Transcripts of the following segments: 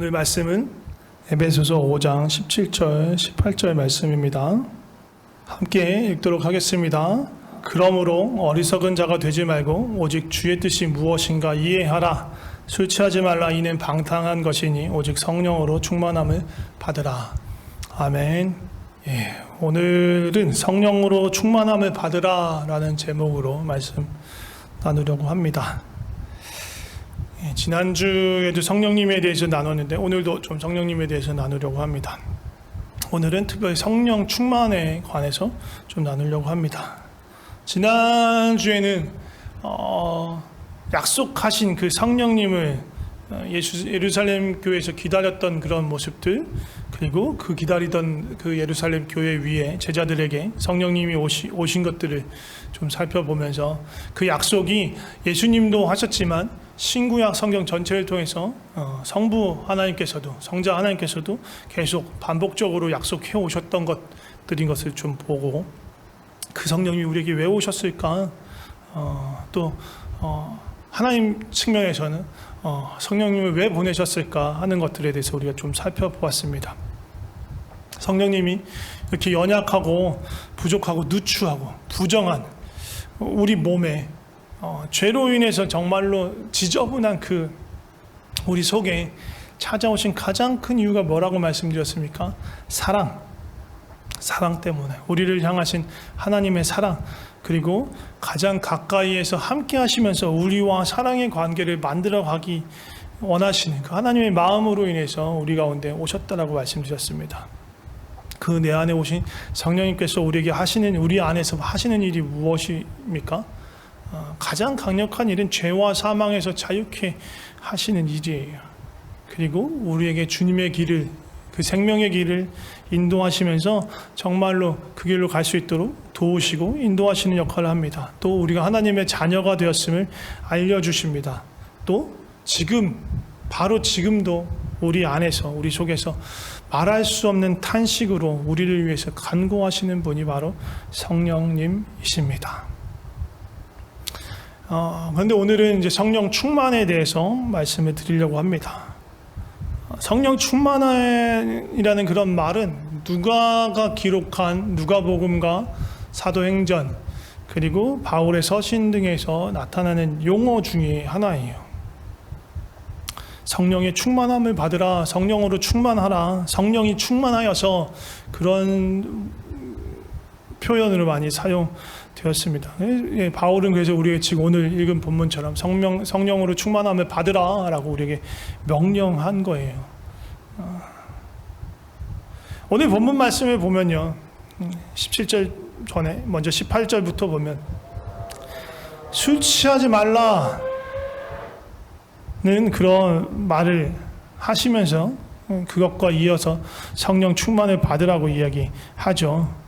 오늘 말씀은 에베소서 5장 17절, 18절 말씀입니다. 함께 읽도록 하겠습니다. 그러므로 어리석은 자가 되지 말고 오직 주의 뜻이 무엇인가 이해하라. 술 취하지 말라. 이는 방탕한 것이니 오직 성령으로 충만함을 받으라. 아멘. 오늘은 성령으로 충만함을 받으라 라는 제목으로 말씀 나누려고 합니다. 지난주에도 성령님에 대해서 나눴는데 오늘도 좀 성령님에 대해서 나누려고 합니다. 오늘은 특별히 성령 충만에 관해서 좀 나누려고 합니다. 지난주에는 약속하신 그 성령님을 예루살렘 교회에서 기다렸던 그런 모습들, 그리고 그 기다리던 그 예루살렘 교회 위에 제자들에게 성령님이 오신 것들을 좀 살펴보면서 그 약속이 예수님도 하셨지만 신구약 성경 전체를 통해서 성부 하나님께서도, 성자 하나님께서도 계속 반복적으로 약속해 오셨던 것들인 것을 좀 보고, 그 성령이 우리에게 왜 오셨을까? 또 하나님 측면에서는 성령님을 왜 보내셨을까 하는 것들에 대해서 우리가 좀 살펴보았습니다. 성령님이 이렇게 연약하고 부족하고 누추하고 부정한 우리 몸에 죄로 인해서 정말로 지저분한 그 우리 속에 찾아오신 가장 큰 이유가 뭐라고 말씀드렸습니까? 사랑 때문에, 우리를 향하신 하나님의 사랑, 그리고 가장 가까이에서 함께 하시면서 우리와 사랑의 관계를 만들어 가기 원하시는 그 하나님의 마음으로 인해서 우리 가운데 오셨다라고 말씀드렸습니다. 그 내 안에 오신 성령님께서 우리에게 하시는, 우리 안에서 하시는 일이 무엇입니까? 가장 강력한 일은 죄와 사망에서 자유케 하시는 일이에요. 그리고 우리에게 주님의 길을, 그 생명의 길을 인도하시면서 정말로 그 길로 갈 수 있도록 도우시고 인도하시는 역할을 합니다. 또 우리가 하나님의 자녀가 되었음을 알려주십니다. 또 지금, 바로 지금도 우리 안에서, 우리 속에서 말할 수 없는 탄식으로 우리를 위해서 간구하시는 분이 바로 성령님이십니다. 그런데 오늘은 이제 성령 충만에 대해서 말씀을 드리려고 합니다. 성령 충만이라는 그런 말은 누가가 기록한 누가복음과 사도행전, 그리고 바울의 서신 등에서 나타나는 용어 중에 하나예요. 성령의 충만함을 받으라, 성령으로 충만하라, 성령이 충만하여서, 그런 표현으로 많이 사용되었습니다. 바울은 그래서 우리에게 지금 오늘 읽은 본문처럼 성령으로 충만함을 받으라 라고 우리에게 명령한 거예요. 오늘 본문 말씀을 보면요, 17절 전에 먼저 18절부터 보면 술 취하지 말라는 그런 말을 하시면서 그것과 이어서 성령 충만을 받으라고 이야기하죠.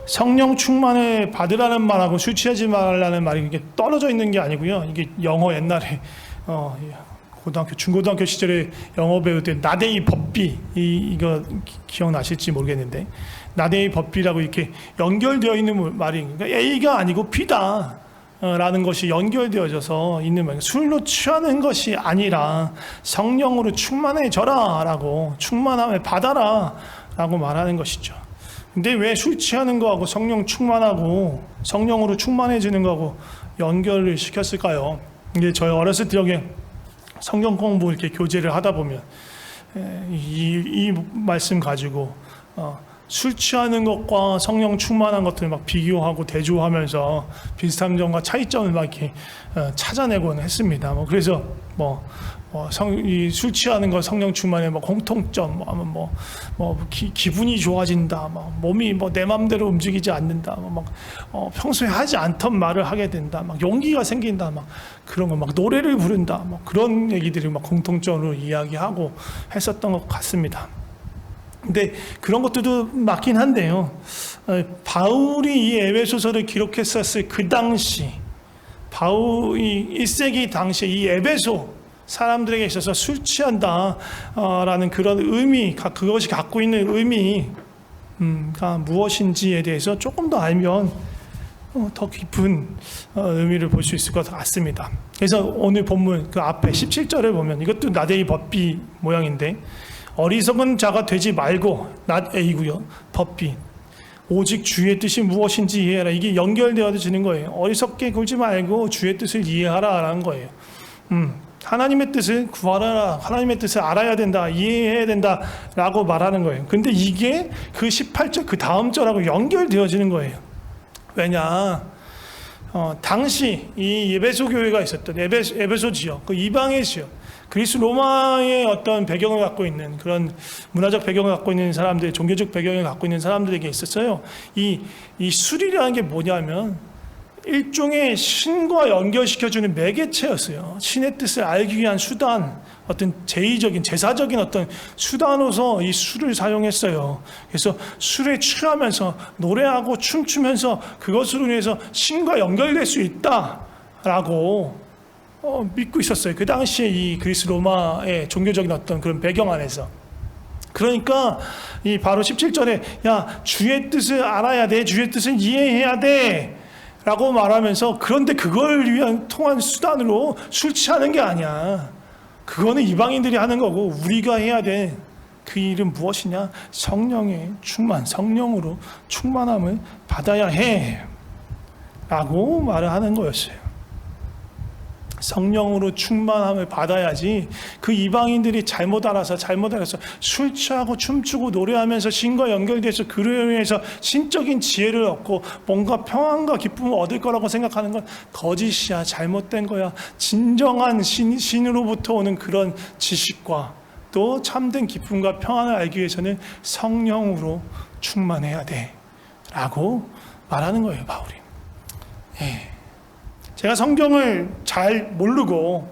성령 충만을 받으라는 말하고 술 취하지 말라는 말이 이게 떨어져 있는 게 아니고요. 이게 영어 옛날에 고등학교, 중고등학교 시절에 영어 배울 때 나데이 법비, 이거 기억나실지 모르겠는데, 나데이 법비라고 이렇게 연결되어 있는 말이, 그러니까 A가 아니고 B다 라는 것이 연결되어져서 있는 말이에요. 술로 취하는 것이 아니라 성령으로 충만해져라 라고, 충만함을 받아라 라고 말하는 것이죠. 근데 왜 술 취하는 거하고 성령 충만하고 성령으로 충만해지는 거하고 연결을 시켰을까요? 이게 저희 어렸을 적에 성경 공부 이렇게 교재를 하다 보면 이 말씀 가지고 술 취하는 것과 성령 충만한 것들을 막 비교하고 대조하면서 비슷한 점과 차이점을 막 이렇게 찾아내곤 했습니다. 그래서 이 술 취하는 것, 성령 충만의 공통점, 기분이 좋아진다, 몸이 내 마음대로 움직이지 않는다, 평소에 하지 않던 말을 하게 된다, 용기가 생긴다, 그런 거, 노래를 부른다, 그런 얘기들을 공통점으로 이야기하고 했었던 것 같습니다. 근데 그런 것들도 맞긴 한데요, 바울이 이 에베소서를 기록했었을 그 당시, 바울이 1세기 당시에 이 에베소 사람들에게 있어서 술 취한다 라는 그런 의미, 그것이 갖고 있는 의미가 무엇인지에 대해서 조금 더 알면 더 깊은 의미를 볼 수 있을 것 같습니다. 그래서 오늘 본문 그 앞에 17절에 보면 이것도 나대이 법비 모양인데 어리석은 자가 되지 말고 낫A고요. 법비 오직 주의 뜻이 무엇인지 이해해라. 이게 연결되어지는 거예요. 어리석게 굴지 말고 주의 뜻을 이해하라라는 거예요. 하나님의 뜻을 구하라. 하나님의 뜻을 알아야 된다. 이해해야 된다라고 말하는 거예요. 근데 이게 그 18절 그 다음 절하고 연결되어지는 거예요. 왜냐? 당시 이 에베소 교회가 있었던 에베소 지역, 그 이방의 지역, 그리스 로마의 어떤 배경을 갖고 있는 그런 문화적 배경을 갖고 있는 사람들, 종교적 배경을 갖고 있는 사람들에게 있었어요. 이 술이라는 게 뭐냐면 일종의 신과 연결시켜주는 매개체였어요. 신의 뜻을 알기 위한 수단, 어떤 제사적인 어떤 수단으로서 이 술을 사용했어요. 그래서 술에 취하면서 노래하고 춤추면서 그것으로 인해서 신과 연결될 수 있다라고 믿고 있었어요. 그 당시에 이 그리스 로마의 종교적인 어떤 그런 배경 안에서. 그러니까 이 바로 17절에 야 주의 뜻을 알아야 돼, 주의 뜻을 이해해야 돼 라고 말하면서 그런데 그걸 위한 통한 수단으로 술 취하는 게 아니야. 그거는 이방인들이 하는 거고 우리가 해야 돼. 그 일은 무엇이냐? 성령의 충만, 성령으로 충만함을 받아야 해 라고 말을 하는 거였어요. 성령으로 충만함을 받아야지 그 이방인들이 잘못 알아서 술 취하고 춤추고 노래하면서 신과 연결돼서 그로 인해서 신적인 지혜를 얻고 뭔가 평안과 기쁨을 얻을 거라고 생각하는 건 거짓이야. 잘못된 거야. 진정한 신으로부터 오는 그런 지식과 또 참된 기쁨과 평안을 알기 위해서는 성령으로 충만해야 돼 라고 말하는 거예요, 바울이. 제가 성경을 잘 모르고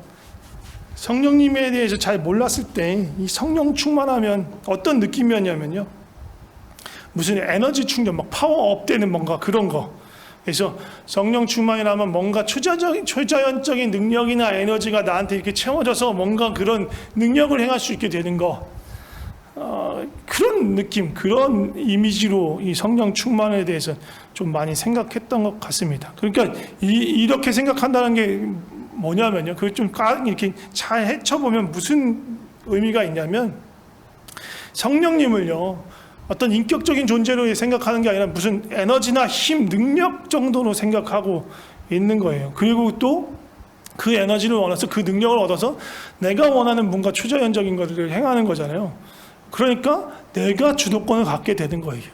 성령님에 대해서 잘 몰랐을 때 이 성령 충만하면 어떤 느낌이었냐면요, 무슨 에너지 충전, 막 파워업 되는 뭔가 그런 거. 그래서 성령 충만이라면 뭔가 초자연적인 능력이나 에너지가 나한테 이렇게 채워져서 뭔가 그런 능력을 행할 수 있게 되는 거. 그런 느낌, 그런 이미지로 이 성령 충만에 대해서 좀 많이 생각했던 것 같습니다. 그러니까 이렇게 생각한다는 게 뭐냐면요, 그걸 좀 이렇게 잘 헤쳐보면 무슨 의미가 있냐면 성령님을요 어떤 인격적인 존재로 생각하는 게 아니라 무슨 에너지나 힘, 능력 정도로 생각하고 있는 거예요. 그리고 또 그 에너지를 얻어서 그 능력을 얻어서 내가 원하는 뭔가 초자연적인 것들을 행하는 거잖아요. 그러니까 내가 주도권을 갖게 되는 거예요.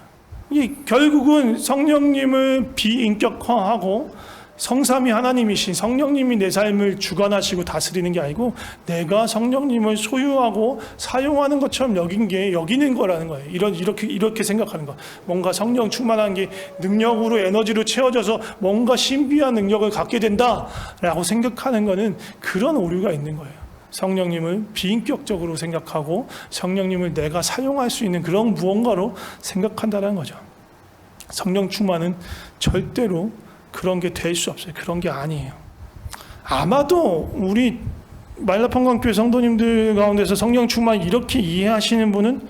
이 결국은 성령님을 비인격화하고 성삼위 하나님이신 성령님이 내 삶을 주관하시고 다스리는 게 아니고 내가 성령님을 소유하고 사용하는 것처럼 여기는 거라는 거예요. 이렇게 생각하는 거. 뭔가 성령 충만한 게 능력으로 에너지로 채워져서 뭔가 신비한 능력을 갖게 된다라고 생각하는 거는 그런 오류가 있는 거예요. 성령님을 비인격적으로 생각하고 성령님을 내가 사용할 수 있는 그런 무언가로 생각한다는 거죠. 성령 충만은 절대로 그런 게 될 수 없어요. 그런 게 아니에요. 아마도 우리 말라평강교회 성도님들 가운데서 성령 충만 이렇게 이해하시는 분은,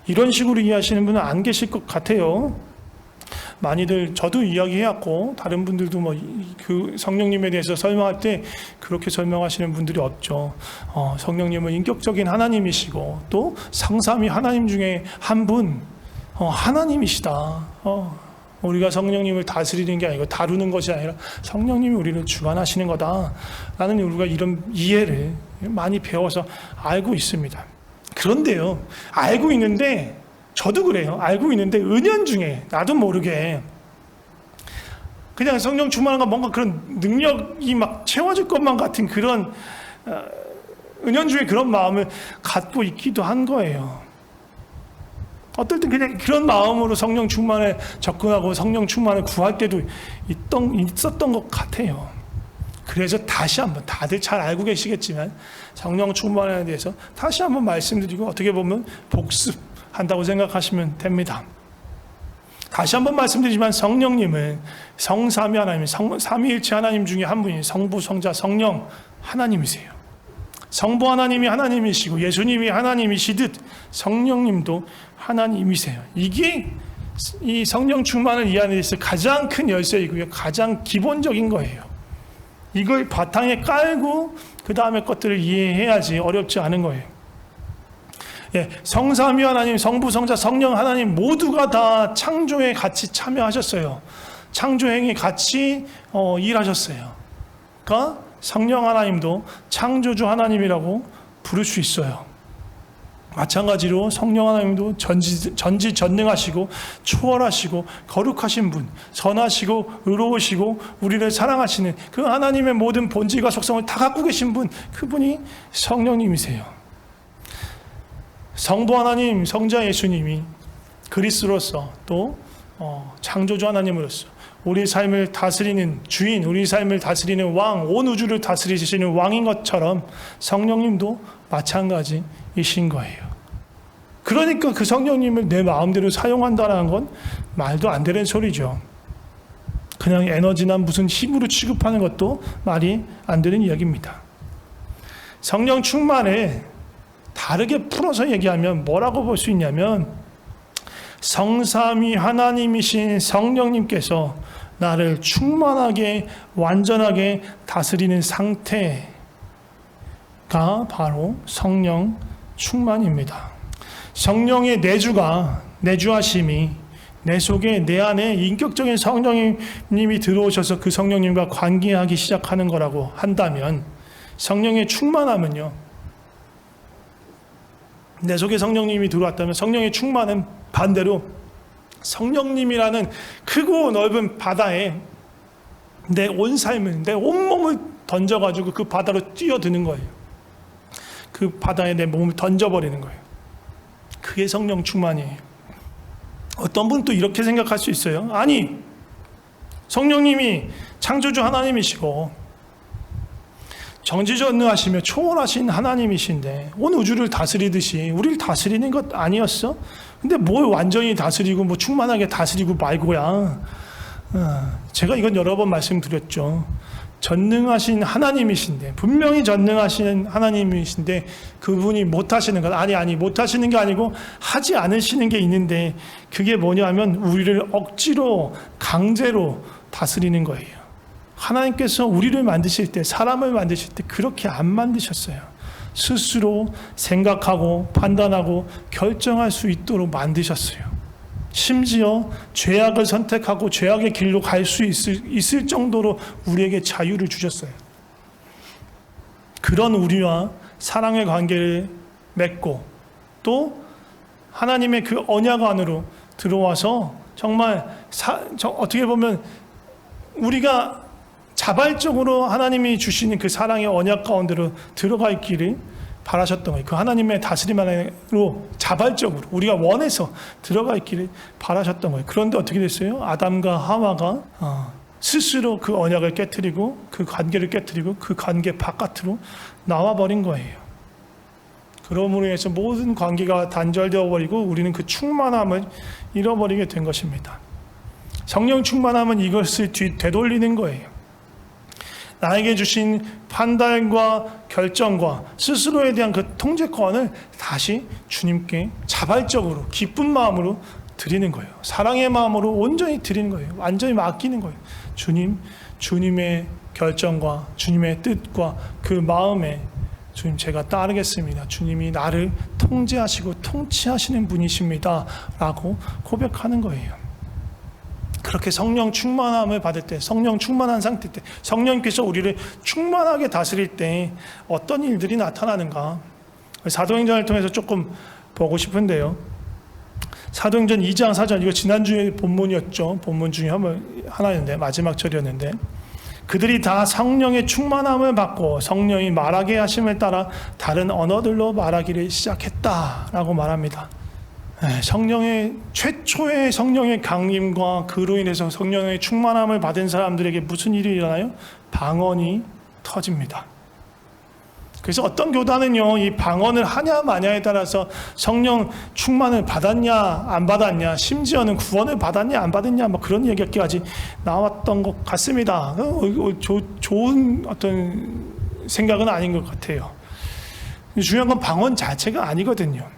이런 식으로 이해하시는 분은 안 계실 것 같아요. 많이들 저도 이야기해왔고 다른 분들도 뭐 그 성령님에 대해서 설명할 때 그렇게 설명하시는 분들이 없죠. 성령님은 인격적인 하나님이시고 또 성삼위 하나님 중에 한 분, 하나님이시다. 우리가 성령님을 다스리는 게 아니고 다루는 것이 아니라 성령님이 우리를 주관하시는 거다 라는 우리가 이런 이해를 많이 배워서 알고 있습니다. 그런데요, 알고 있는데 저도 그래요. 알고 있는데 은연중에 나도 모르게 그냥 성령 충만한 건 뭔가 그런 능력이 막 채워질 것만 같은 그런 은연중에 그런 마음을 갖고 있기도 한 거예요. 어떨 땐 그냥 그런 마음으로 성령 충만에 접근하고 성령 충만을 구할 때도 있었던 것 같아요. 그래서 다시 한번, 다들 잘 알고 계시겠지만 성령 충만에 대해서 다시 한번 말씀드리고 어떻게 보면 복습한다고 생각하시면 됩니다. 다시 한번 말씀드리지만 성령님은 성삼위 하나님, 삼위일체 하나님 중에 한 분이 성부, 성자, 성령 하나님이세요. 성부 하나님이 하나님이시고 예수님이 하나님이시듯 성령님도 하나님이세요. 이게 이 성령 충만을 이해하는 데 있어서 가장 큰 열쇠이고요. 가장 기본적인 거예요. 이걸 바탕에 깔고 그 다음에 것들을 이해해야지 어렵지 않은 거예요. 예, 성삼위 하나님, 성부, 성자, 성령 하나님 모두가 다 창조에 같이 참여하셨어요. 창조행에 같이 일하셨어요. 그러니까 성령 하나님도 창조주 하나님이라고 부를 수 있어요. 마찬가지로 성령 하나님도 전지전능하시고 초월하시고 거룩하신 분, 선하시고 의로우시고 우리를 사랑하시는 그 하나님의 모든 본질과 속성을 다 갖고 계신 분, 그분이 성령님이세요. 성부 하나님, 성자 예수님이 그리스도로서 또 창조주 하나님으로서 우리 삶을 다스리는 주인, 우리 삶을 다스리는 왕, 온 우주를 다스리시는 왕인 것처럼 성령님도 마찬가지이신 거예요. 그러니까 그 성령님을 내 마음대로 사용한다는 건 말도 안 되는 소리죠. 그냥 에너지나 무슨 힘으로 취급하는 것도 말이 안 되는 이야기입니다. 성령 충만을 다르게 풀어서 얘기하면 뭐라고 볼 수 있냐면 성삼위 하나님이신 성령님께서 나를 충만하게 완전하게 다스리는 상태가 바로 성령 충만입니다. 성령의 내주하심이 내 속에 내 안에 인격적인 성령님이 들어오셔서 그 성령님과 관계하기 시작하는 거라고 한다면 성령의 충만함은요, 내 속에 성령님이 들어왔다면 성령의 충만은 반대로 성령님이라는 크고 넓은 바다에 내 온 삶을, 내 온몸을 던져가지고 그 바다로 뛰어드는 거예요. 그 바다에 내 몸을 던져버리는 거예요. 그게 성령 충만이에요. 어떤 분은 또 이렇게 생각할 수 있어요. 아니, 성령님이 창조주 하나님이시고 전지전능하시며 초월하신 하나님이신데 온 우주를 다스리듯이 우리를 다스리는 것 아니었어? 근데 뭘 완전히 다스리고 뭐 충만하게 다스리고 말고야. 제가 이건 여러 번 말씀드렸죠. 전능하신 하나님이신데, 분명히 전능하신 하나님이신데 그분이 못하시는 것, 아니 못하시는 게 아니고 하지 않으시는 게 있는데 그게 뭐냐면 우리를 억지로 강제로 다스리는 거예요. 하나님께서 우리를 만드실 때, 사람을 만드실 때 그렇게 안 만드셨어요. 스스로 생각하고 판단하고 결정할 수 있도록 만드셨어요. 심지어 죄악을 선택하고 죄악의 길로 갈 수 있을 정도로 우리에게 자유를 주셨어요. 그런 우리와 사랑의 관계를 맺고 또 하나님의 그 언약 안으로 들어와서 정말 어떻게 보면 우리가 자발적으로 하나님이 주시는 그 사랑의 언약 가운데로 들어가 있기를 바라셨던 거예요. 그 하나님의 다스림 안으로 자발적으로 우리가 원해서 들어가 있기를 바라셨던 거예요. 그런데 어떻게 됐어요? 아담과 하와가 스스로 그 언약을 깨트리고 그 관계를 깨트리고 그 관계 바깥으로 나와버린 거예요. 그러므로 해서 모든 관계가 단절되어 버리고 우리는 그 충만함을 잃어버리게 된 것입니다. 성령 충만함은 이것을 되돌리는 거예요. 나에게 주신 판단과 결정과 스스로에 대한 그 통제권을 다시 주님께 자발적으로 기쁜 마음으로 드리는 거예요. 사랑의 마음으로 온전히 드리는 거예요. 완전히 맡기는 거예요. 주님의 결정과 주님의 뜻과 그 마음에 주님 제가 따르겠습니다. 주님이 나를 통제하시고 통치하시는 분이십니다. 라고 고백하는 거예요. 그렇게 성령 충만함을 받을 때, 성령 충만한 상태 때, 성령께서 우리를 충만하게 다스릴 때 어떤 일들이 나타나는가? 사도행전을 통해서 조금 보고 싶은데요. 사도행전 2장 4절, 이거 지난주에 본문이었죠. 본문 중에 하나였는데, 마지막 절이었는데, 그들이 다 성령의 충만함을 받고 성령이 말하게 하심을 따라 다른 언어들로 말하기를 시작했다라고 말합니다. 최초의 성령의 강림과 그로 인해서 성령의 충만함을 받은 사람들에게 무슨 일이 일어나요? 방언이 터집니다. 그래서 어떤 교단은요, 이 방언을 하냐 마냐에 따라서 성령 충만을 받았냐 안 받았냐, 심지어는 구원을 받았냐 안 받았냐, 뭐 그런 얘기까지 나왔던 것 같습니다. 좋은 어떤 생각은 아닌 것 같아요. 중요한 건 방언 자체가 아니거든요.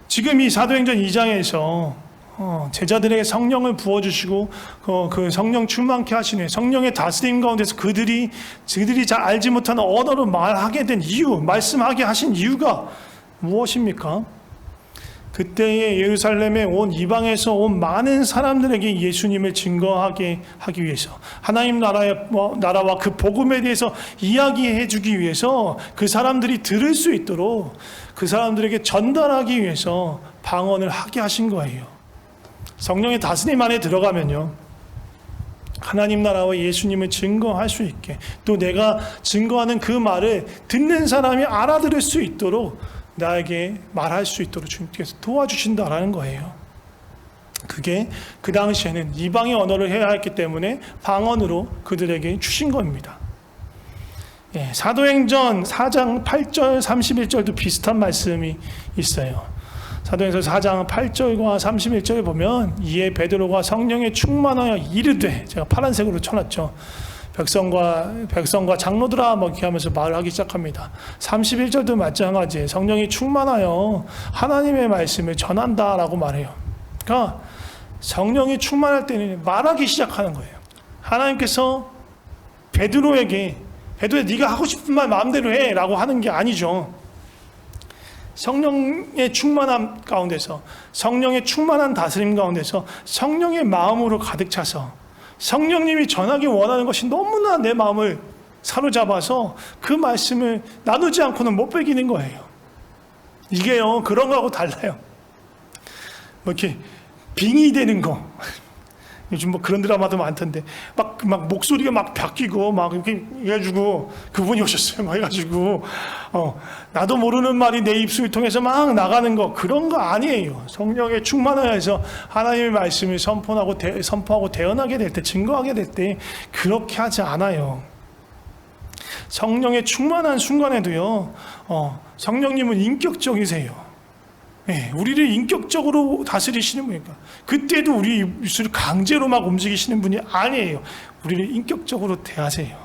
지금 이 사도행전 2장에서 제자들에게 성령을 부어주시고 그 성령 충만케 하시네. 성령의 다스림 가운데서 그들이 잘 알지 못하는 언어로 말하게 된 이유, 말씀하게 하신 이유가 무엇입니까? 그때의 예루살렘에 온 이방에서 온 많은 사람들에게 예수님을 증거하게 하기 위해서, 하나님 나라와 그 복음에 대해서 이야기해 주기 위해서, 그 사람들이 들을 수 있도록 그 사람들에게 전달하기 위해서 방언을 하게 하신 거예요. 성령의 다스림 안에 들어가면요, 하나님 나라와 예수님을 증거할 수 있게, 또 내가 증거하는 그 말을 듣는 사람이 알아들을 수 있도록 나에게 말할 수 있도록 주님께서 도와주신다라는 거예요. 그게 그 당시에는 이방의 언어를 해야 했기 때문에 방언으로 그들에게 주신 겁니다. 사도행전 4장 8절 31절도 비슷한 말씀이 있어요. 사도행전 4장 8절과 31절에 보면, 이에 베드로가 성령에 충만하여 이르되, 제가 파란색으로 쳐놨죠. 백성과 장로들아 뭐 이렇게 하면서 말을 하기 시작합니다. 31절도 마찬가지예요. 성령이 충만하여 하나님의 말씀을 전한다라고 말해요. 그러니까 성령이 충만할 때는 말하기 시작하는 거예요. 하나님께서 베드로야 네가 하고 싶은 말 마음대로 해 라고 하는 게 아니죠. 성령의 충만함 가운데서, 성령의 충만한 다스림 가운데서 성령의 마음으로 가득 차서 성령님이 전하기 원하는 것이 너무나 내 마음을 사로잡아서 그 말씀을 나누지 않고는 못 배기는 거예요. 이게요, 그런 거하고 달라요. 뭐 이렇게 빙의 되는 거. 요즘 뭐 그런 드라마도 많던데, 막 목소리가 막 바뀌고, 막 이렇게 해가지고, 그분이 오셨어요. 막 해가지고, 나도 모르는 말이 내 입술 통해서 막 나가는 거, 그런 거 아니에요. 성령에 충만하여서 하나님의 말씀을 선포하고 대언하게 될 때, 증거하게 될 때, 그렇게 하지 않아요. 성령에 충만한 순간에도요, 성령님은 인격적이세요. 우리를 인격적으로 다스리시는 분이니까, 그때도 우리 입술을 강제로 막 움직이시는 분이 아니에요. 우리를 인격적으로 대하세요.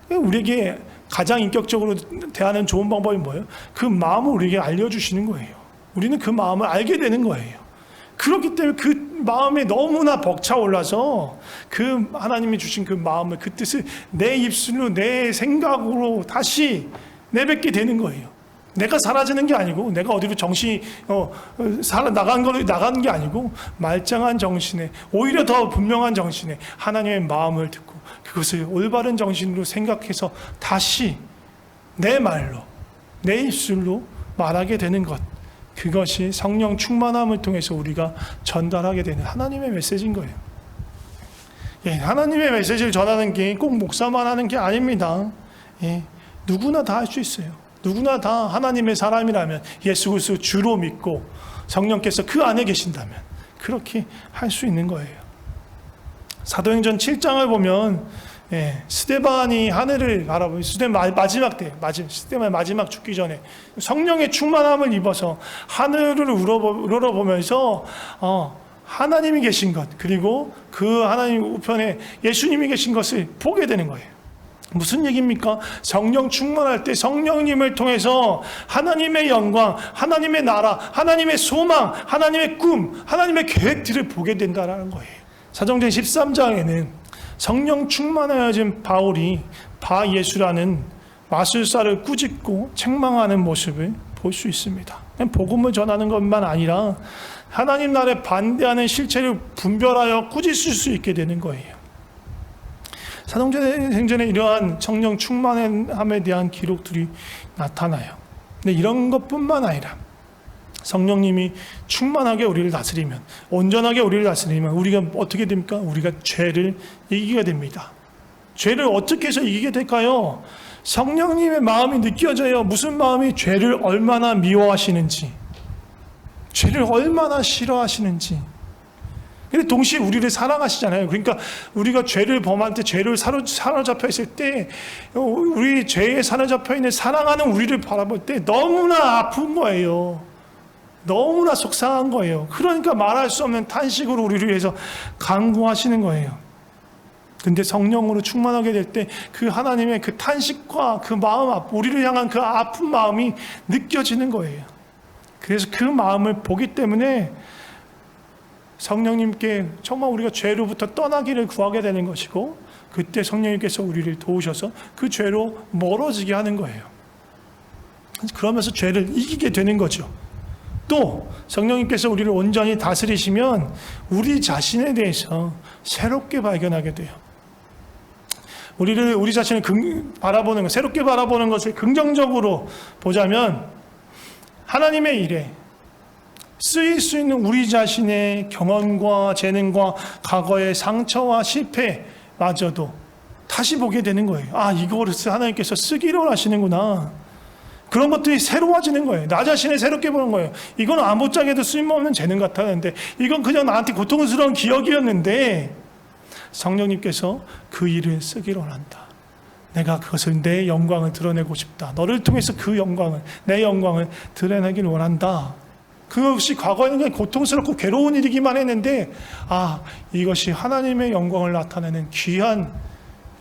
우리에게 가장 인격적으로 대하는 좋은 방법이 뭐예요? 그 마음을 우리에게 알려주시는 거예요. 우리는 그 마음을 알게 되는 거예요. 그렇기 때문에 그 마음에 너무나 벅차올라서 그 하나님이 주신 그 마음을, 그 뜻을 내 입술로, 내 생각으로 다시 내뱉게 되는 거예요. 내가 사라지는 게 아니고, 내가 어디로 정신이 나간 게 아니고, 말짱한 정신에, 오히려 더 분명한 정신에 하나님의 마음을 듣고 그것을 올바른 정신으로 생각해서 다시 내 말로, 내 입술로 말하게 되는 것, 그것이 성령 충만함을 통해서 우리가 전달하게 되는 하나님의 메시지인 거예요. 하나님의 메시지를 전하는 게 꼭 목사만 하는 게 아닙니다. 누구나 다 할 수 있어요. 누구나 다 하나님의 사람이라면, 예수 그리스도 주로 믿고 성령께서 그 안에 계신다면 그렇게 할 수 있는 거예요. 사도행전 7장을 보면 스데반이 하늘을 바라보고, 스데반 마지막 죽기 전에 성령의 충만함을 입어서 하늘을 우러러보면서 하나님이 계신 것, 그리고 그 하나님 우편에 예수님이 계신 것을 보게 되는 거예요. 무슨 얘기입니까? 성령 충만할 때 성령님을 통해서 하나님의 영광, 하나님의 나라, 하나님의 소망, 하나님의 꿈, 하나님의 계획들을 보게 된다는 거예요. 사도행전 13장에는 성령 충만하여진 바울이 바예수라는 마술사를 꾸짖고 책망하는 모습을 볼 수 있습니다. 복음을 전하는 것만 아니라 하나님 나라에 반대하는 실체를 분별하여 꾸짖을 수 있게 되는 거예요. 사도행전에 이러한 성령 충만함에 대한 기록들이 나타나요. 근데 이런 것뿐만 아니라 성령님이 충만하게 우리를 다스리면, 온전하게 우리를 다스리면 우리가 어떻게 됩니까? 우리가 죄를 이기게 됩니다. 죄를 어떻게 해서 이기게 될까요? 성령님의 마음이 느껴져요. 무슨 마음이? 죄를 얼마나 미워하시는지, 죄를 얼마나 싫어하시는지. 근데 동시에 우리를 사랑하시잖아요. 그러니까 우리가 죄를 범할 때, 죄를 사로잡혀 있을 때, 우리 죄에 사로잡혀 있는 사랑하는 우리를 바라볼 때 너무나 아픈 거예요. 너무나 속상한 거예요. 그러니까 말할 수 없는 탄식으로 우리를 위해서 간구하시는 거예요. 근데 성령으로 충만하게 될 때 그 하나님의 그 탄식과 그 마음, 우리를 향한 그 아픈 마음이 느껴지는 거예요. 그래서 그 마음을 보기 때문에 성령님께 정말 우리가 죄로부터 떠나기를 구하게 되는 것이고, 그때 성령님께서 우리를 도우셔서 그 죄로 멀어지게 하는 거예요. 그러면서 죄를 이기게 되는 거죠. 또 성령님께서 우리를 온전히 다스리시면 우리 자신에 대해서 새롭게 발견하게 돼요. 우리 자신을 바라보는 것, 새롭게 바라보는 것을 긍정적으로 보자면 하나님의 일에 쓰일 수 있는 우리 자신의 경험과 재능과 과거의 상처와 실패마저도 다시 보게 되는 거예요. 아, 이거를 하나님께서 쓰기로 하시는구나. 그런 것들이 새로워지는 거예요. 나 자신을 새롭게 보는 거예요. 이건 아무짝에도 쓸모없는 재능 같았는데, 이건 그냥 나한테 고통스러운 기억이었는데, 성령님께서 그 일을 쓰기로 한다. 내가 그것을 내 영광을 드러내고 싶다. 너를 통해서 그 영광을, 내 영광을 드러내길 원한다. 그것이 과거에는 그냥 고통스럽고 괴로운 일이기만 했는데, 아, 이것이 하나님의 영광을 나타내는 귀한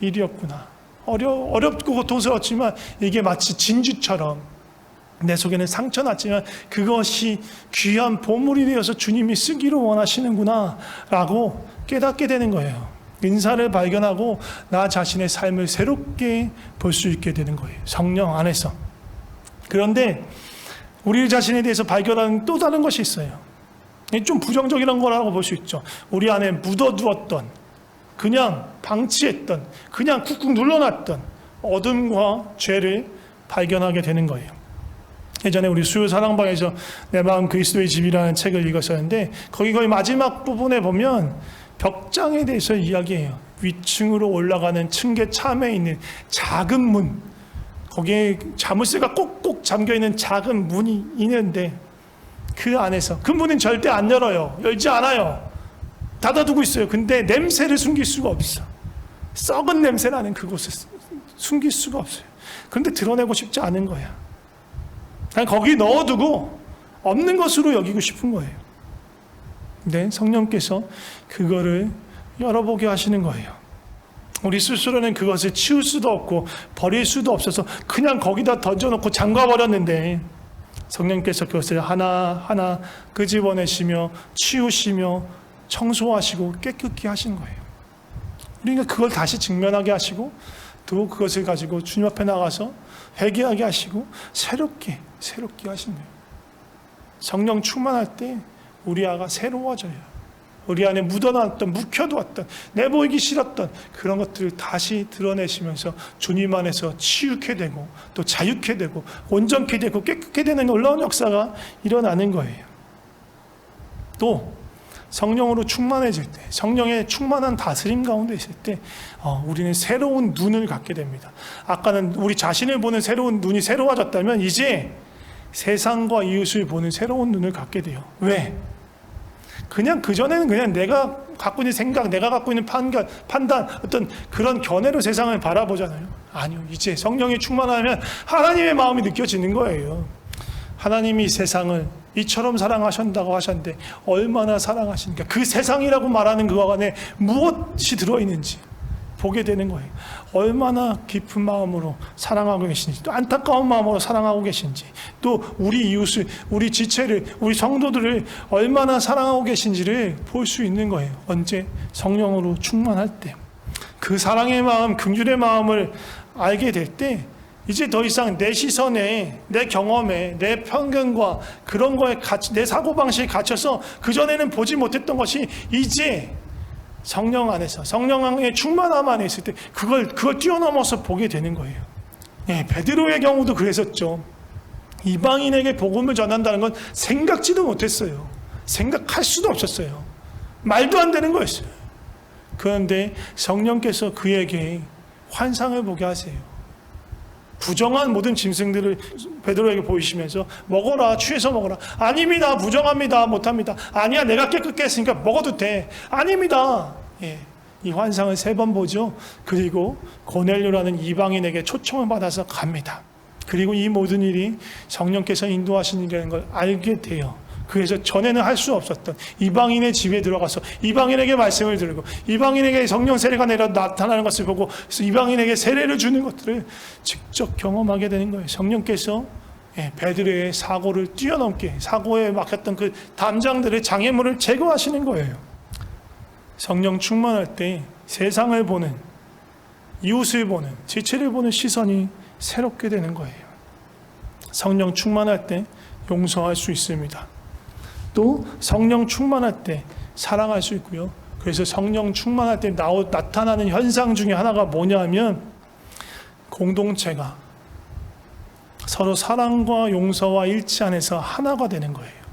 일이었구나. 어렵고 고통스럽지만 이게 마치 진주처럼 내 속에는 상처났지만 그것이 귀한 보물이 되어서 주님이 쓰기로 원하시는구나 라고 깨닫게 되는 거예요. 은사를 발견하고 나 자신의 삶을 새롭게 볼 수 있게 되는 거예요. 성령 안에서. 그런데 우리 자신에 대해서 발견하는 또 다른 것이 있어요. 좀 부정적인 거라고 볼 수 있죠. 우리 안에 묻어두었던, 그냥 방치했던, 그냥 쿡쿡 눌러놨던 어둠과 죄를 발견하게 되는 거예요. 예전에 우리 수요 사랑방에서 내 마음 그리스도의 집이라는 책을 읽었었는데, 거기 거의 마지막 부분에 보면 벽장에 대해서 이야기해요. 위층으로 올라가는 층계 참에 있는 작은 문, 거기에 자물쇠가 꼭꼭 잠겨있는 작은 문이 있는데, 그 안에서, 그 문은 절대 안 열어요. 열지 않아요. 닫아두고 있어요. 근데 냄새를 숨길 수가 없어. 썩은 냄새나는 그곳을 숨길 수가 없어요. 그런데 드러내고 싶지 않은 거야. 그냥 거기 넣어두고 없는 것으로 여기고 싶은 거예요. 근데 성령께서 그거를 열어보게 하시는 거예요. 우리 스스로는 그것을 치울 수도 없고 버릴 수도 없어서 그냥 거기다 던져놓고 잠가버렸는데, 성령께서 그것을 하나하나 끄집어내시며 치우시며 청소하시고 깨끗게 하신 거예요. 그러니까 그걸 다시 직면하게 하시고, 또 그것을 가지고 주님 앞에 나가서 회개하게 하시고 새롭게 하신 거예요. 성령 충만할 때 우리 아가 새로워져요. 우리 안에 묻어놨던, 묵혀두었던, 내보이기 싫었던 그런 것들을 다시 드러내시면서 주님 안에서 치유케 되고 또 자유케 되고 온전케 되고 깨끗게 되는 놀라운 역사가 일어나는 거예요. 또 성령으로 충만해질 때, 성령의 충만한 다스림 가운데 있을 때 우리는 새로운 눈을 갖게 됩니다. 아까는 우리 자신을 보는 새로운 눈이 새로워졌다면, 이제 세상과 이웃을 보는 새로운 눈을 갖게 돼요. 왜? 그냥 그전에는 그냥 내가 갖고 있는 생각, 내가 갖고 있는 판단, 어떤 그런 견해로 세상을 바라보잖아요. 아니요. 이제 성령이 충만하면 하나님의 마음이 느껴지는 거예요. 하나님이 세상을 이처럼 사랑하신다고 하셨는데 얼마나 사랑하시니까, 그 세상이라고 말하는 그 안에 무엇이 들어있는지 보게 되는 거예요. 얼마나 깊은 마음으로 사랑하고 계신지, 또 안타까운 마음으로 사랑하고 계신지, 또 우리 이웃을, 우리 지체를, 우리 성도들을 얼마나 사랑하고 계신지를 볼 수 있는 거예요. 언제? 성령으로 충만할 때. 그 사랑의 마음, 긍휼의 마음을 알게 될 때, 이제 더 이상 내 시선에, 내 경험에, 내 편견과 그런 거에 내 사고방식에 갇혀서 그전에는 보지 못했던 것이 이제 성령 안에서, 성령의 충만함 안에 있을 때 그걸 뛰어넘어서 보게 되는 거예요. 예, 베드로의 경우도 그랬었죠. 이방인에게 복음을 전한다는 건 생각지도 못했어요. 생각할 수도 없었어요. 말도 안 되는 거였어요. 그런데 성령께서 그에게 환상을 보게 하세요. 부정한 모든 짐승들을 베드로에게 보이시면서 먹어라, 취해서 먹어라. 아닙니다, 부정합니다, 못합니다. 아니야, 내가 깨끗게 했으니까 먹어도 돼. 아닙니다. 예, 이 환상을 3번 보죠. 그리고 고넬료라는 이방인에게 초청을 받아서 갑니다. 그리고 이 모든 일이 성령께서 인도하신 일이라는 걸 알게 돼요. 그래서 전에는 할 수 없었던 이방인의 집에 들어가서 이방인에게 말씀을 들고, 이방인에게 성령 세례가 내려 나타나는 것을 보고 이방인에게 세례를 주는 것들을 직접 경험하게 되는 거예요. 성령께서 베드로의 사고를 뛰어넘게 사고에 막혔던 그 담장들의 장애물을 제거하시는 거예요. 성령 충만할 때 세상을 보는, 이웃을 보는, 지체를 보는 시선이 새롭게 되는 거예요. 성령 충만할 때 용서할 수 있습니다. 또 성령 충만할 때 사랑할 수 있고요. 그래서 성령 충만할 때 나타나는 현상 중에 하나가 뭐냐면 공동체가 서로 사랑과 용서와 일치 안에서 하나가 되는 거예요.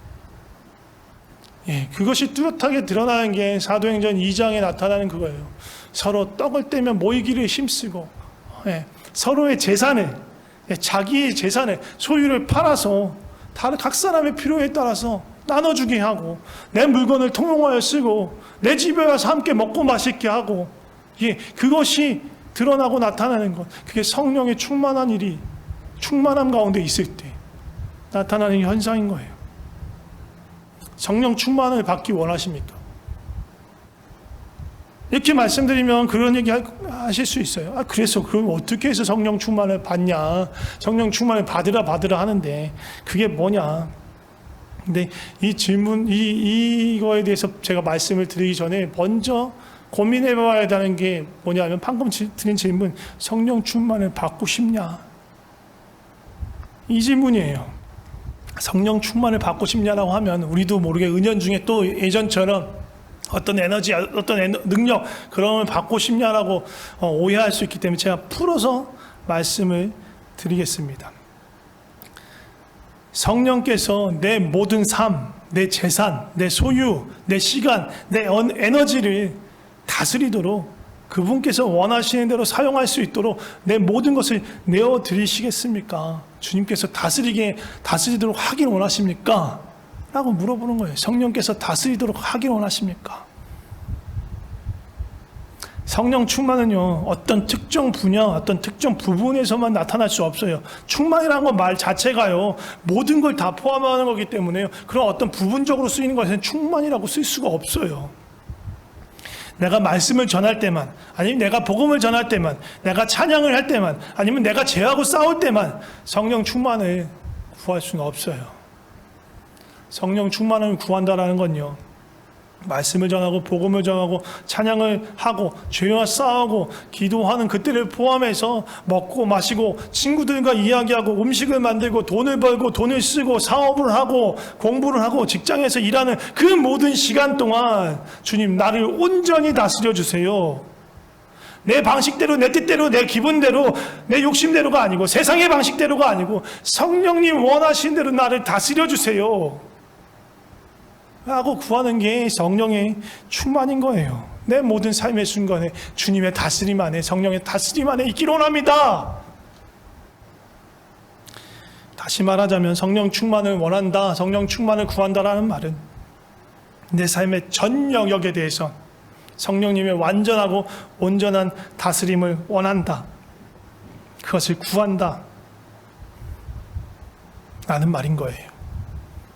그것이 뚜렷하게 드러나는 게 사도행전 2장에 나타나는 그거예요. 서로 떡을 떼며 모이기를 힘쓰고 서로의 재산을, 자기의 재산을, 소유를 팔아서 각 사람의 필요에 따라서 나눠주게 하고 내 물건을 통용하여 쓰고 내 집에 와서 함께 먹고 마시게 하고 그것이 드러나고 나타나는 것, 그게 성령의 충만함 가운데 있을 때 나타나는 현상인 거예요. 성령 충만을 받기 원하십니까? 이렇게 말씀드리면 그런 얘기 하실 수 있어요. 그래서 그럼 어떻게 해서 성령 충만을 받냐? 성령 충만을 받으라 하는데 그게 뭐냐? 근데 이 질문, 이거에 대해서 제가 말씀을 드리기 전에 먼저 고민해 봐야 되는 게 뭐냐면 방금 드린 질문, 성령 충만을 받고 싶냐? 이 질문이에요. 성령 충만을 받고 싶냐라고 하면 우리도 모르게 은연중에 또 예전처럼 어떤 에너지, 어떤 능력 그런 걸 받고 싶냐라고 오해할 수 있기 때문에 제가 풀어서 말씀을 드리겠습니다. 성령께서 내 모든 삶, 내 재산, 내 소유, 내 시간, 내 에너지를 다스리도록 그분께서 원하시는 대로 사용할 수 있도록 내 모든 것을 내어드리시겠습니까? 주님께서 다스리도록 하길 원하십니까? 라고 물어보는 거예요. 성령께서 다스리도록 하길 원하십니까? 성령 충만은요, 어떤 특정 분야, 어떤 특정 부분에서만 나타날 수 없어요. 충만이라는 건 말 자체가요, 모든 걸 다 포함하는 거기 때문에요. 그런 어떤 부분적으로 쓰이는 것에는 충만이라고 쓸 수가 없어요. 내가 말씀을 전할 때만, 아니면 내가 복음을 전할 때만, 내가 찬양을 할 때만, 아니면 내가 죄하고 싸울 때만 성령 충만을 구할 수는 없어요. 성령 충만을 구한다라는 건요, 말씀을 전하고 복음을 전하고 찬양을 하고 죄와 싸우고 기도하는 그때를 포함해서 먹고 마시고 친구들과 이야기하고 음식을 만들고 돈을 벌고 돈을 쓰고 사업을 하고 공부를 하고 직장에서 일하는 그 모든 시간 동안 주님 나를 온전히 다스려 주세요. 내 방식대로, 내 뜻대로, 내 기분대로, 내 욕심대로가 아니고 세상의 방식대로가 아니고 성령님 원하신 대로 나를 다스려 주세요 라고 구하는 게 성령의 충만인 거예요. 내 모든 삶의 순간에 주님의 다스림 안에, 성령의 다스림 안에 있기를 원합니다. 다시 말하자면 성령 충만을 원한다, 성령 충만을 구한다라는 말은 내 삶의 전 영역에 대해서 성령님의 완전하고 온전한 다스림을 원한다, 그것을 구한다 라는 말인 거예요.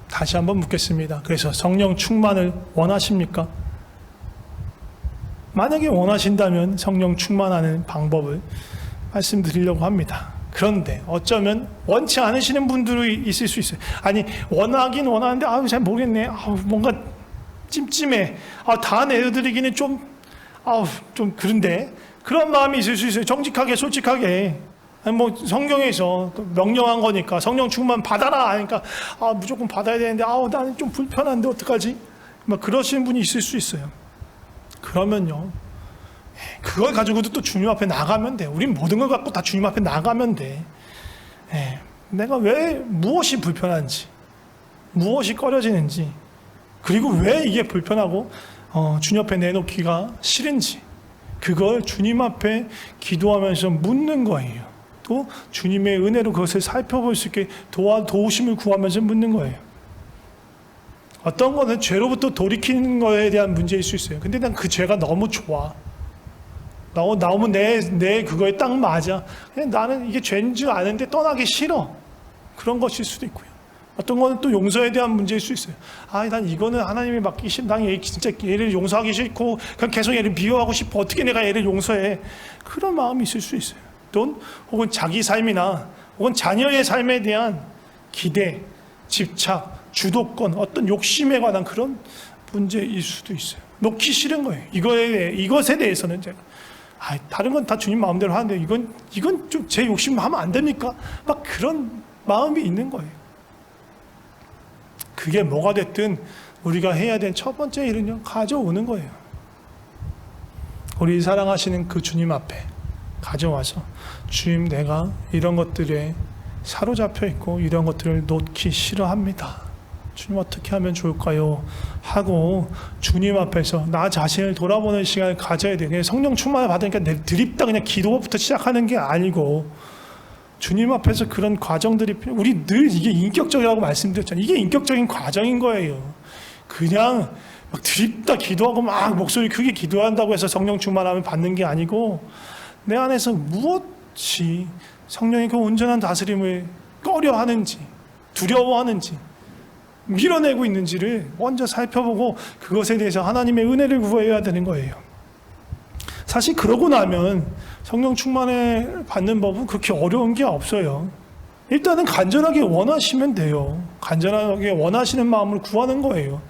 다시 한번 묻겠습니다. 그래서 성령 충만을 원하십니까? 만약에 원하신다면 성령 충만하는 방법을 말씀드리려고 합니다. 그런데 어쩌면 원치 않으시는 분들이 있을 수 있어요. 아니, 원하긴 원하는데 잘 모르겠네. 뭔가 찜찜해. 다 내어드리기는 좀 그런데, 그런 마음이 있을 수 있어요. 정직하게, 솔직하게. 성경에서 명령한 거니까 성령 충만 받아라 하니까 무조건 받아야 되는데 나는 좀 불편한데 어떡하지? 그러시는 분이 있을 수 있어요. 그러면요, 그걸 가지고도 또 주님 앞에 나가면 돼. 우린 모든 걸 갖고 다 주님 앞에 나가면 돼. 내가 무엇이 불편한지, 무엇이 꺼려지는지, 그리고 왜 이게 불편하고 주님 앞에 내놓기가 싫은지, 그걸 주님 앞에 기도하면서 묻는 거예요. 또 주님의 은혜로 그것을 살펴볼 수 있게 도우심을 구하면서 묻는 거예요. 어떤 거는 죄로부터 돌이키는 거에 대한 문제일 수 있어요. 근데 난 그 죄가 너무 좋아. 너무 내 그거에 딱 맞아. 그냥 나는 이게 죄인 줄 아는데 떠나기 싫어. 그런 것일 수도 있고요. 어떤 거는 또 용서에 대한 문제일 수 있어요. 난 이거는 하나님이 맡기 싫어. 난 진짜 얘를 용서하기 싫고 그냥 계속 얘를 비호하고 싶어. 어떻게 내가 얘를 용서해? 그런 마음이 있을 수 있어요. 혹은 자기 삶이나 혹은 자녀의 삶에 대한 기대, 집착, 주도권, 어떤 욕심에 관한 그런 문제일 수도 있어요. 놓기 싫은 거예요. 이것에 대해서는 제가 다른 건 다 주님 마음대로 하는데 이건 좀 제 욕심 하면 안 됩니까? 막 그런 마음이 있는 거예요. 그게 뭐가 됐든 우리가 해야 될 첫 번째 일은요, 가져오는 거예요. 우리 사랑하시는 그 주님 앞에 가져와서, 주님, 내가 이런 것들에 사로잡혀 있고 이런 것들을 놓기 싫어합니다. 주님, 어떻게 하면 좋을까요? 하고 주님 앞에서 나 자신을 돌아보는 시간을 가져야 돼요. 성령 충만을 받으니까 드립다 그냥 기도부터 시작하는 게 아니고, 주님 앞에서 그런 과정들이, 우리 늘 이게 인격적이라고 말씀드렸잖아요. 이게 인격적인 과정인 거예요. 그냥 막 드립다 기도하고 막 목소리 크게 기도한다고 해서 성령 충만함을 받는 게 아니고, 내 안에서 무엇이 성령의 그 온전한 다스림을 꺼려하는지, 두려워하는지, 밀어내고 있는지를 먼저 살펴보고 그것에 대해서 하나님의 은혜를 구해야 되는 거예요. 사실 그러고 나면 성령 충만을 받는 법은 그렇게 어려운 게 없어요. 일단은 간절하게 원하시면 돼요. 간절하게 원하시는 마음을 구하는 거예요.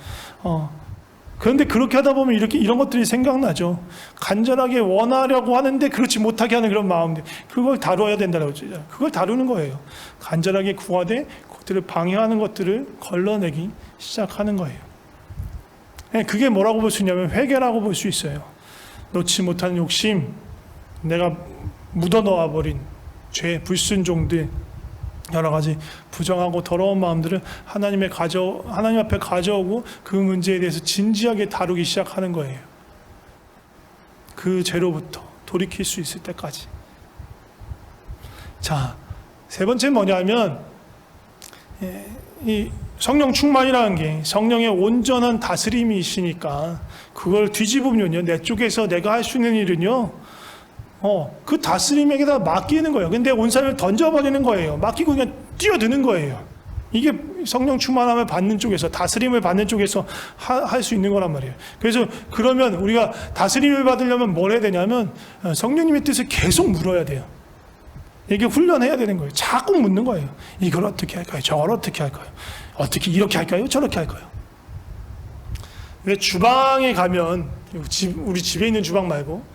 그런데 그렇게 하다 보면 이런 것들이 생각나죠. 간절하게 원하려고 하는데 그렇지 못하게 하는 그런 마음들, 그걸 다뤄야 된다고 했죠. 그걸 다루는 거예요. 간절하게 구하되 그것들을 방해하는 것들을 걸러내기 시작하는 거예요. 그게 뭐라고 볼 수 있냐면 회개라고 볼 수 있어요. 놓지 못하는 욕심, 내가 묻어넣어 버린 죄, 불순종들, 여러 가지 부정하고 더러운 마음들을 하나님 앞에 가져오고 그 문제에 대해서 진지하게 다루기 시작하는 거예요. 그 죄로부터 돌이킬 수 있을 때까지. 자, 세 번째는 뭐냐면, 이 성령 충만이라는 게 성령의 온전한 다스림이시니까 그걸 뒤집으면요, 내 쪽에서 내가 할 수 있는 일은요, 그 다스림에게다 맡기는 거예요. 근데 온 삶을 던져버리는 거예요. 맡기고 그냥 뛰어드는 거예요. 이게 성령 충만함을 받는 쪽에서, 다스림을 받는 쪽에서 할 수 있는 거란 말이에요. 그래서 그러면 우리가 다스림을 받으려면 뭘 해야 되냐면, 성령님의 뜻을 계속 물어야 돼요. 이게 훈련해야 되는 거예요. 자꾸 묻는 거예요. 이걸 어떻게 할까요? 저걸 어떻게 할까요? 어떻게 이렇게 할까요? 저렇게 할까요? 왜 주방에 가면, 우리 집에 있는 주방 말고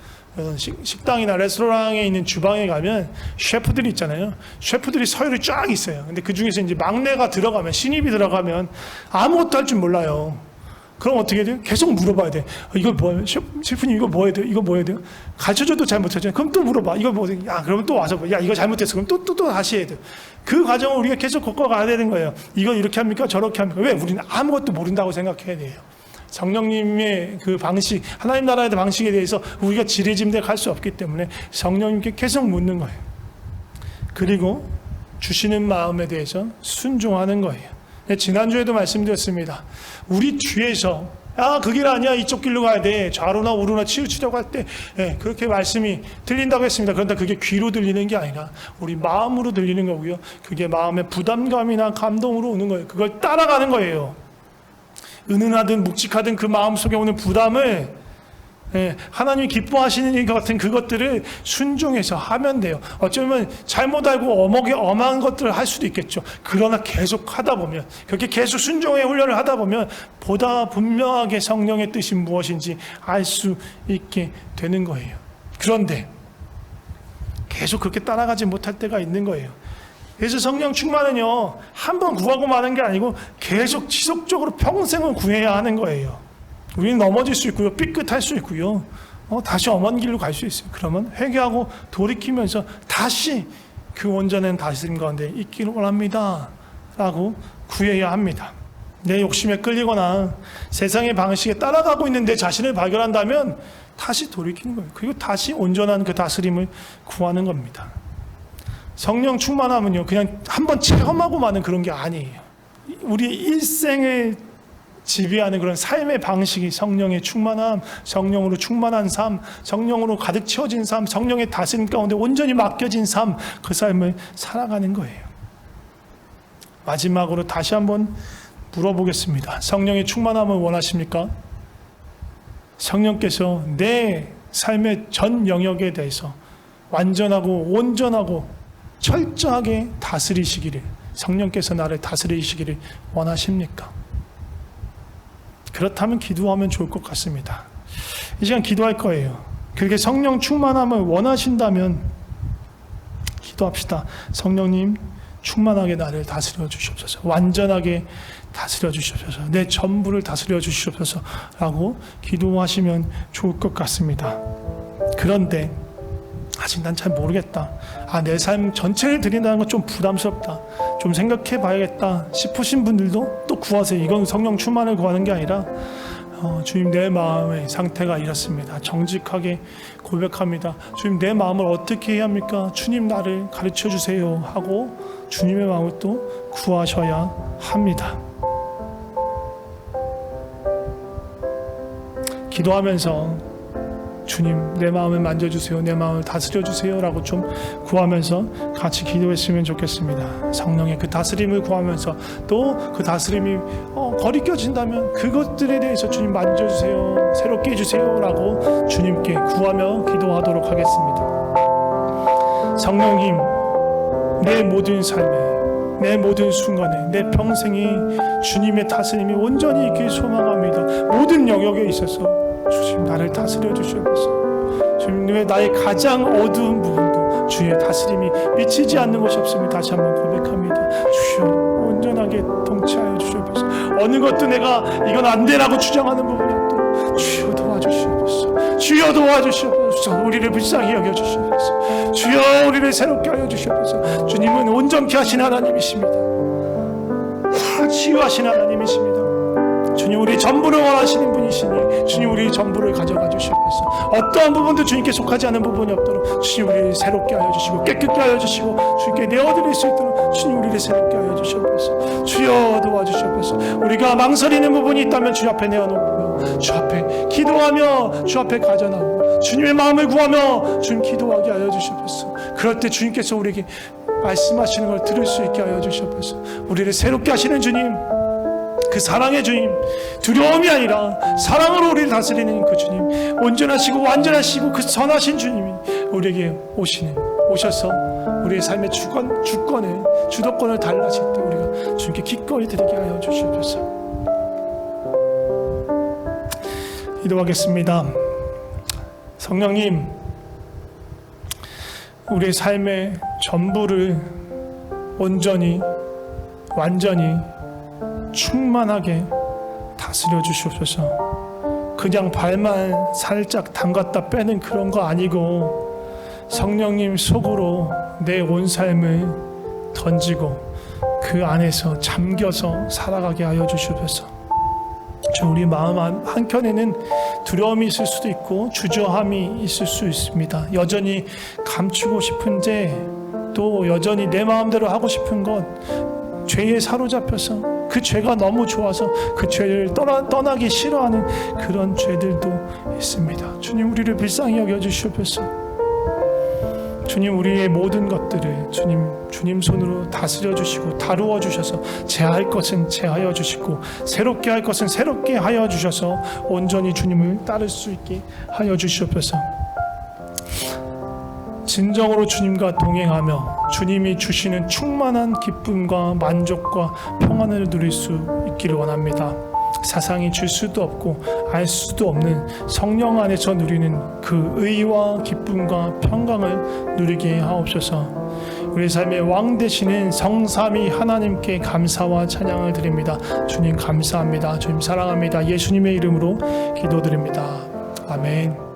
식당이나 레스토랑에 있는 주방에 가면 셰프들이 있잖아요. 셰프들이 서열이 쫙 있어요. 근데 그 중에서 이제 막내가 들어가면, 신입이 들어가면 아무것도 할 줄 몰라요. 그럼 어떻게 돼요? 계속 물어봐야 돼. 이거 뭐예요? 셰프님 이거 뭐 해야 돼요? 이거 뭐 해야 돼요? 가르쳐줘도 잘 못하잖아요. 그럼 또 물어봐. 이거 뭐, 그러면 또 와서, 이거 잘못했어. 그럼 또 다시 해야 돼요. 그 과정을 우리가 계속 겪어가야 되는 거예요. 이건 이렇게 합니까? 저렇게 합니까? 왜? 우리는 아무것도 모른다고 생각해야 돼요. 성령님의 그 방식, 하나님 나라의 방식에 대해서 우리가 지레짐작할 수 없기 때문에 성령님께 계속 묻는 거예요. 그리고 주시는 마음에 대해서 순종하는 거예요. 지난주에도 말씀드렸습니다. 우리 뒤에서 그 길 아니야, 이쪽 길로 가야 돼, 좌로나 우로나 치우치려고 할 때 그렇게 말씀이 들린다고 했습니다. 그런데 그게 귀로 들리는 게 아니라 우리 마음으로 들리는 거고요. 그게 마음의 부담감이나 감동으로 오는 거예요. 그걸 따라가는 거예요. 은은하든 묵직하든 그 마음속에 오는 부담을, 하나님이 기뻐하시는 일 같은 그것들을 순종해서 하면 돼요. 어쩌면 잘못 알고 엄한 것들을 할 수도 있겠죠. 그러나 계속 하다 보면, 그렇게 계속 순종의 훈련을 하다 보면 보다 분명하게 성령의 뜻이 무엇인지 알 수 있게 되는 거예요. 그런데 계속 그렇게 따라가지 못할 때가 있는 거예요. 그래서 성령 충만은요, 한번 구하고 마는 게 아니고 계속 지속적으로 평생을 구해야 하는 거예요. 우리는 넘어질 수 있고요, 삐끗할 수 있고요, 다시 엄한 길로 갈 수 있어요. 그러면 회개하고 돌이키면서 다시 그 온전한 다스림 가운데 있기를 원합니다 라고 구해야 합니다. 내 욕심에 끌리거나 세상의 방식에 따라가고 있는 내 자신을 발견한다면 다시 돌이키는 거예요. 그리고 다시 온전한 그 다스림을 구하는 겁니다. 성령 충만함은요, 그냥 한번 체험하고 마는 그런 게 아니에요. 우리 일생을 지배하는 그런 삶의 방식이 성령의 충만함, 성령으로 충만한 삶, 성령으로 가득 채워진 삶, 성령의 다스림 가운데 온전히 맡겨진 삶, 그 삶을 살아가는 거예요. 마지막으로 다시 한번 물어보겠습니다. 성령의 충만함을 원하십니까? 성령께서 내 삶의 전 영역에 대해서 완전하고 온전하고 철저하게 다스리시기를 성령께서 나를 다스리시기를 원하십니까? 그렇다면 기도하면 좋을 것 같습니다. 이 시간 기도할 거예요. 그렇게 성령 충만함을 원하신다면 기도합시다. 성령님 충만하게 나를 다스려 주시옵소서. 완전하게 다스려 주시옵소서. 내 전부를 다스려 주시옵소서 라고 기도하시면 좋을 것 같습니다. 그런데 아직 난 잘 모르겠다. 내 삶 전체를 드린다는 건 좀 부담스럽다. 좀 생각해 봐야겠다 싶으신 분들도 또 구하세요. 이건 성령 충만을 구하는 게 아니라 주님, 내 마음의 상태가 이렇습니다. 정직하게 고백합니다. 주님, 내 마음을 어떻게 해야 합니까? 주님, 나를 가르쳐 주세요 하고 주님의 마음을 또 구하셔야 합니다. 기도하면서 주님, 내 마음을 만져주세요, 내 마음을 다스려주세요 라고 좀 구하면서 같이 기도했으면 좋겠습니다. 성령의 그 다스림을 구하면서 또 그 다스림이 거리껴진다면 그것들에 대해서 주님 만져주세요, 새롭게 해주세요 라고 주님께 구하며 기도하도록 하겠습니다. 성령님, 내 모든 삶에, 내 모든 순간에, 내 평생이 주님의 다스림이 온전히 있길 소망합니다. 모든 영역에 있어서 주님, 나를 다스려 주시옵소서. 주님, 왜 나의 가장 어두운 부분도 주의 다스림이 미치지 않는 것이 없음을 다시 한번 고백합니다. 주여, 온전하게 통치하여 주시옵소서. 어느 것도 내가 이건 안 되라고 주장하는 부분이 없도록 주여 도와주시옵소서. 주여 도와주시옵소서. 우리를 불쌍히 여겨주시옵소서. 주여, 우리를 새롭게 하여 주시옵소서. 주님은 온전케 하신 하나님이십니다. 치유하신 하나님이십니다. 주님, 우리 전부를 원하시는 분이시니 주님, 우리 전부를 가져가 주시옵소서. 어떠한 부분도 주님께 속하지 않은 부분이 없도록 주님, 우리를 새롭게 하여 주시고 깨끗게 하여 주시고 주님께 내어드릴 수 있도록 주님, 우리를 새롭게 하여 주시옵소서. 주여 도와주시옵소서. 우리가 망설이는 부분이 있다면 주 앞에 내어놓고 주 앞에 기도하며 주 앞에 가져나오고 주님의 마음을 구하며 주님 기도하게 하여 주시옵소서. 그럴 때 주님께서 우리에게 말씀하시는 걸 들을 수 있게 하여 주시옵소서. 우리를 새롭게 하시는 주님, 그 사랑의 주님, 두려움이 아니라 사랑으로 우리를 다스리는 그 주님, 온전하시고 완전하시고 그 선하신 주님이 우리에게 오셔서 우리의 삶의 주도권을 달라질 때 우리가 주님께 기꺼이 드리게 하여 주시옵소서. 기도하겠습니다. 성령님, 우리의 삶의 전부를 온전히 완전히 충만하게 다스려 주시옵소서. 그냥 발만 살짝 담갔다 빼는 그런 거 아니고 성령님 속으로 내 온 삶을 던지고 그 안에서 잠겨서 살아가게 하여 주시옵소서. 우리 마음 한켠에는 두려움이 있을 수도 있고 주저함이 있을 수 있습니다. 여전히 감추고 싶은데 또 여전히 내 마음대로 하고 싶은 것, 죄에 사로잡혀서 그 죄가 너무 좋아서 그 죄를 떠나기 싫어하는 그런 죄들도 있습니다. 주님, 우리를 불쌍히 여겨주시옵소서. 주님, 우리의 모든 것들을 주님 손으로 다스려 주시고 다루어 주셔서 제할 것은 제하여 주시고 새롭게 할 것은 새롭게 하여 주셔서 온전히 주님을 따를 수 있게 하여 주시옵소서. 진정으로 주님과 동행하며 주님이 주시는 충만한 기쁨과 만족과 평안을 누릴 수 있기를 원합니다. 사상이 줄 수도 없고 알 수도 없는 성령 안에서 누리는 그 의와 기쁨과 평강을 누리게 하옵소서. 우리 삶의 왕 되시는 성삼위 하나님께 감사와 찬양을 드립니다. 주님 감사합니다. 주님 사랑합니다. 예수님의 이름으로 기도드립니다. 아멘.